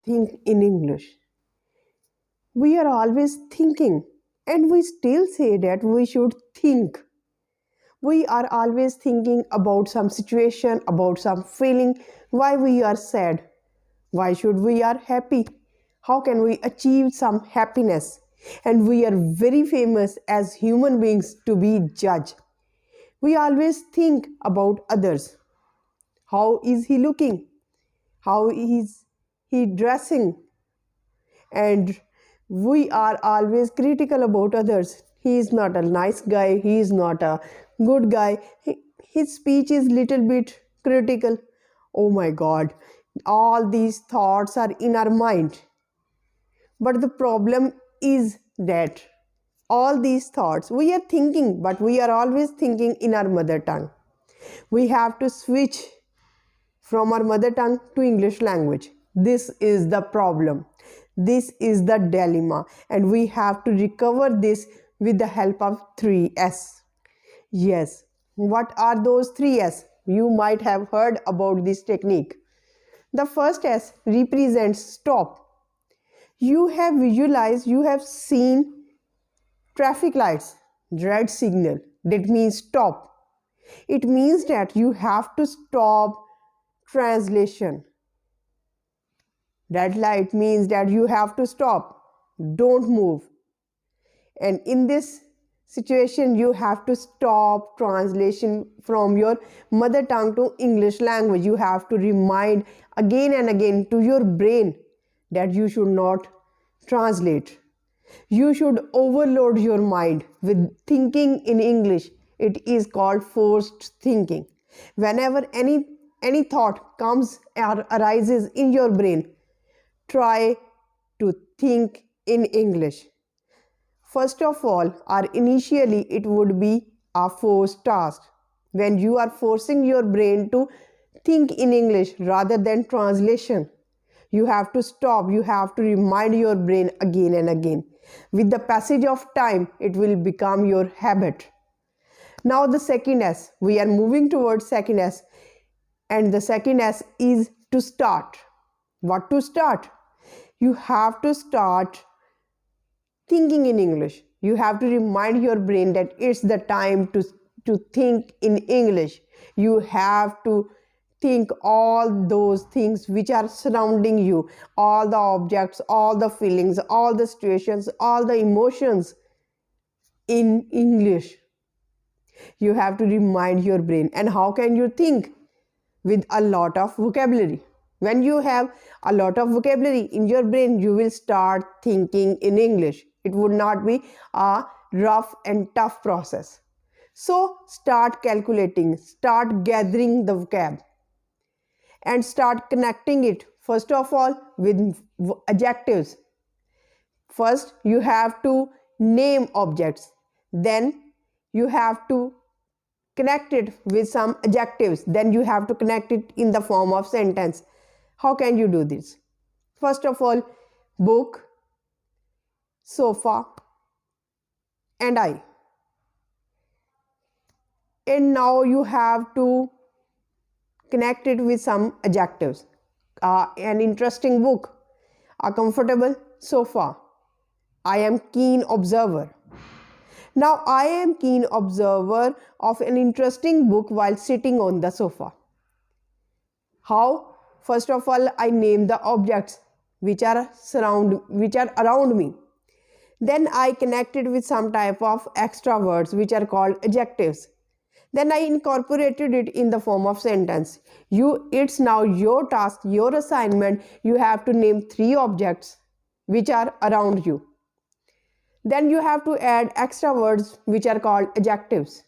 think in English. We are always thinking, and we still say that we should think. We are always thinking about some situation, about some feeling, why we are sad, why should we are happy, how can we achieve some happiness. And we are very famous as human beings to be judged. We always think about others. How is he looking? How is he dressing? And we are always critical about others. He is not a nice guy, he is not a good guy, his speech is little bit critical. Oh my god, all these thoughts are in our mind. But the problem is that all these thoughts we are thinking, but we are always thinking in our mother tongue. We have to switch from our mother tongue to English language. This is the problem. This is the dilemma, and we have to recover this with the help of 3S. Yes, what are those 3S? You might have heard about this technique. The first S represents stop. You have visualized, you have seen traffic lights, red signal. That means stop. It means that you have to stop translation. Red light means that you have to stop. Don't move. And in this situation, you have to stop translation from your mother tongue to English language. You have to remind again and again to your brain that you should not translate. You should overload your mind with thinking in English. It is called forced thinking. Whenever any thought comes or arises in your brain, try to think in English. First of all, or initially, it would be a forced task. When you are forcing your brain to think in English rather than translation, you have to stop, you have to remind your brain again and again. With the passage of time, it will become your habit. Now the second S, we are moving towards second S, and the second S is to start. What to start? You have to start thinking in English. You have to remind your brain that it's the time to think in English. You have to think all those things which are surrounding you, all the objects, all the feelings, all the situations, all the emotions in English. You have to remind your brain. And how can you think? With a lot of vocabulary. When you have a lot of vocabulary in your brain, you will start thinking in English. It would not be a rough and tough process. So start calculating, start gathering the vocab, and start connecting it, first of all, with adjectives. First, you have to name objects. Then you have to connect it with some adjectives. Then you have to connect it in the form of sentence. How can you do this? First of all, book, sofa, and I. And now you have to connect it with some adjectives. An interesting book, a comfortable sofa. I am keen observer. Now I am keen observer of an interesting book while sitting on the sofa. How? First of all, I name the objects which are around me. Then I connect it with some type of extra words which are called adjectives. Then I incorporated it in the form of sentence. It's now your task, your assignment. You have to name 3 objects which are around you. Then you have to add extra words which are called adjectives.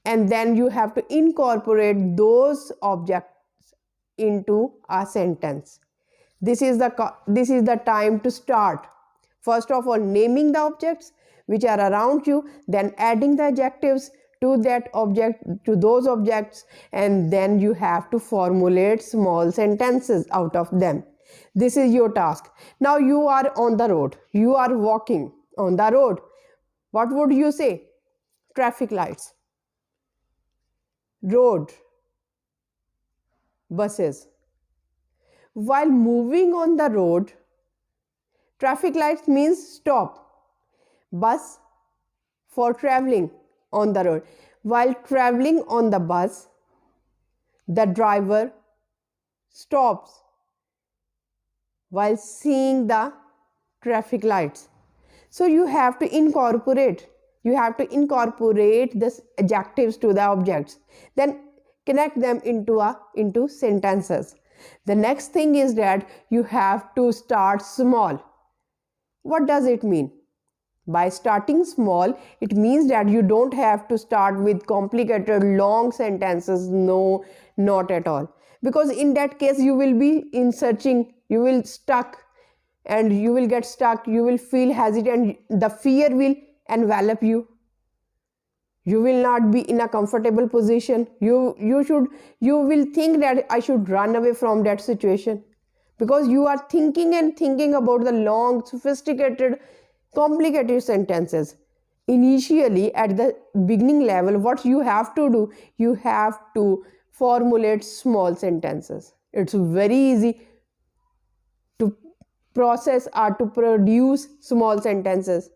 And then you have to incorporate those objects into a sentence. This is the time to start. First of all, naming the objects which are around you, then adding the adjectives to that object, to those objects, and then you have to formulate small sentences out of them. This is your task. Now you are on the road. You are walking on the road. What would you say? Traffic lights, road, buses. While moving on the road, traffic lights means stop. Bus for traveling on the road. While traveling on the bus, the driver stops while seeing the traffic lights. So you have to incorporate the adjectives to the objects, then connect them into sentences. The next thing is that you have to start small. What does it mean? By starting small, it means that you don't have to start with complicated long sentences. No, not at all. Because in that case, you will be in searching, you will stuck, and you will get stuck, you will feel hesitant, the fear will envelop you. You will not be in a comfortable position. You will think that I should run away from that situation, because you are thinking about the long, sophisticated, complicated sentences. Initially, at the beginning level, what you have to do, you have to formulate small sentences. It's very easy to process or to produce small sentences.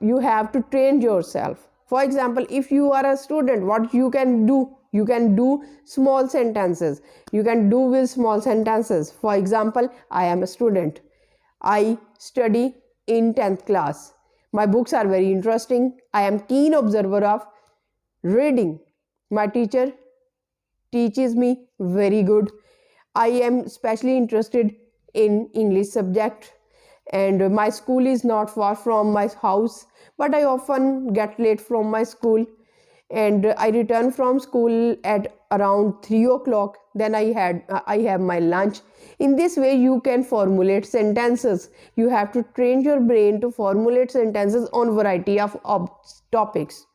You have to train yourself. For example, if you are a student, what you can do small sentences. You can do with small sentences. For example, I am a student. I study in 10th class. My books are very interesting. I am keen observer of reading. My teacher teaches me very good. I am especially interested in English subject, and my school is not far from my house, but I often get late from my school, and I return from school at around 3 o'clock. Then I have my lunch. In this way, you can formulate sentences. You have to train your brain to formulate sentences on variety of topics.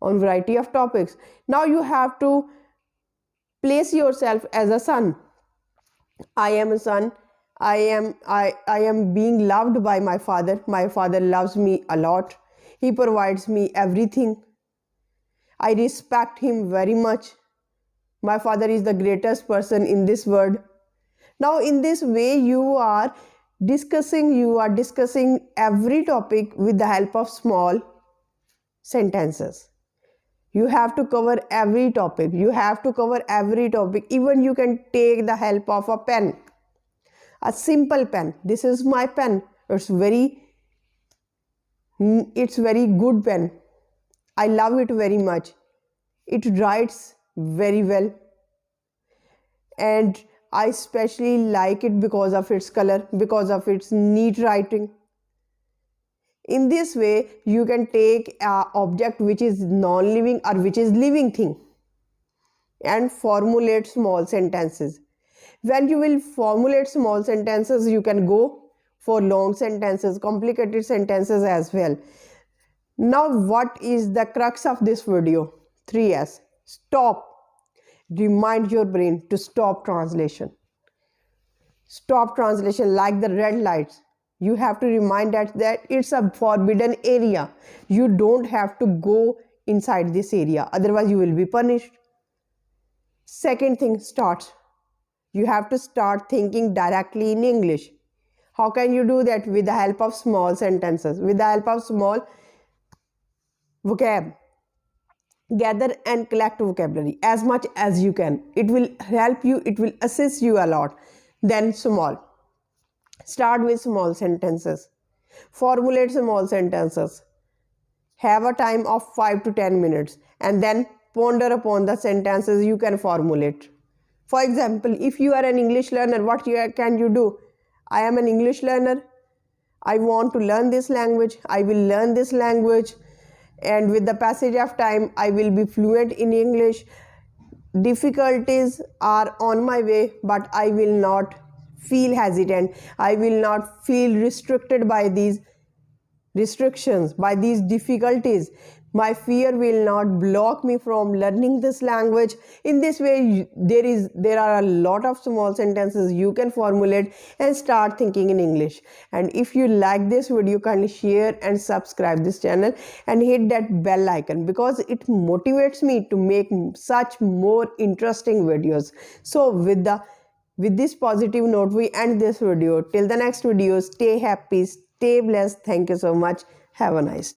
Now you have to place yourself as a son. I am a son. I am being loved by my father. My father loves me a lot. He provides me everything. I respect him very much. My father is the greatest person in this world. Now, in this way, you are discussing every topic with the help of small sentences. You have to cover every topic. Even you can take the help of a pen. A simple pen. This is my pen. It's very good pen. I love it very much. It writes very well, and I especially like it because of its color, because of its neat writing. In this way, you can take an object which is non-living or which is living thing and formulate small sentences. When you will formulate small sentences, you can go for long sentences, complicated sentences as well. Now, what is the crux of this video? 3S. Stop. Remind your brain to stop translation. Stop translation like the red lights. You have to remind that it's a forbidden area. You don't have to go inside this area, otherwise you will be punished. Second thing, start. You have to start thinking directly in English. How can you do that? With the help of small sentences, with the help of small vocab. Gather and collect vocabulary as much as you can. It will help you, it will assist you a lot. Then small. Start with small sentences. Formulate small sentences. Have a time of 5 to 10 minutes and then ponder upon the sentences you can formulate. For example, if you are an English learner, what can you do? I am an English learner. I want to learn this language. I will learn this language, and with the passage of time, I will be fluent in English. Difficulties are on my way, but I will not feel hesitant. I will not feel restricted by these restrictions, by these difficulties, My fear will not block me from learning this language. In this way, there are a lot of small sentences you can formulate and start thinking in English. And if you like this video, kindly share and subscribe this channel and hit that bell icon, because it motivates me to make such more interesting videos. So with this positive note, we end this video. Till the next video, stay happy, stay blessed. Thank you so much. Have a nice day.